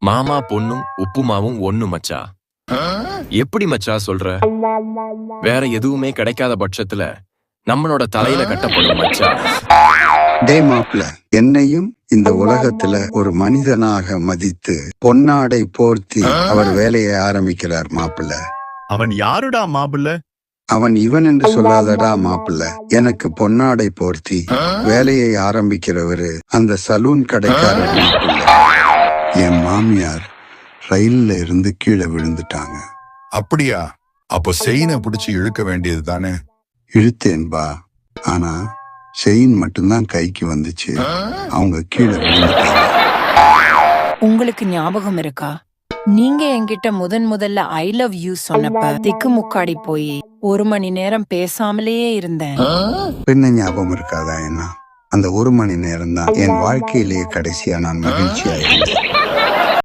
மாமா பொண்ணும் உப்புமாவும் ஒண்ணு மச்சா. எப்படி மச்சா சொல்ற? வேற எதுவுமே கிடைக்காத பட்சத்துல நம்மளோட தலையில கட்டப்படும் மச்சா. டே மாப்ள, என்னையும் இந்த உலகத்துல ஒரு மனிதனாக மதித்து பொன்னாடை போர்த்தி அவர் வேலையை ஆரம்பிக்கிறார் மாப்பிள்ள. அவன் யாருடா மாப்பிள்ள? அவன் இவன் என்று சொல்லாதடா மாப்பிள்ள. எனக்கு பொன்னாடை போர்த்தி வேலையை ஆரம்பிக்கிறவரு அந்த சலூன் கடைக்காரர் மாப்பிள்ள. என் மாமியார் ரயில்ல இருந்து கீழே விழுந்துட்டாங்க. அப்படியா? அப்போ செயினை பிடிச்சி இழுக்க வேண்டியது தானே? இழுத்தேன்பா, ஆனா செயின் மட்டும்தான் கைக்கு வந்துச்சு. அவங்க கீழே விழுந்துட்டாங்க. உங்களுக்கு ஞாபகம் இருக்கா? நீங்க என்கிட்ட முதல்ல ஐ லவ் யூ சொன்னப்ப திக்கு முக்காடி போய் 1 மணி நேரம் பேசாமலேயே இருந்தேன். என்ன ஞாபகம் இருக்காதா? என்ன அந்த 1 மணி நேரம் தான் என் வாழ்க்கையிலேயே கடைசியா நான் மகிழ்ச்சியா இருந்தேன்.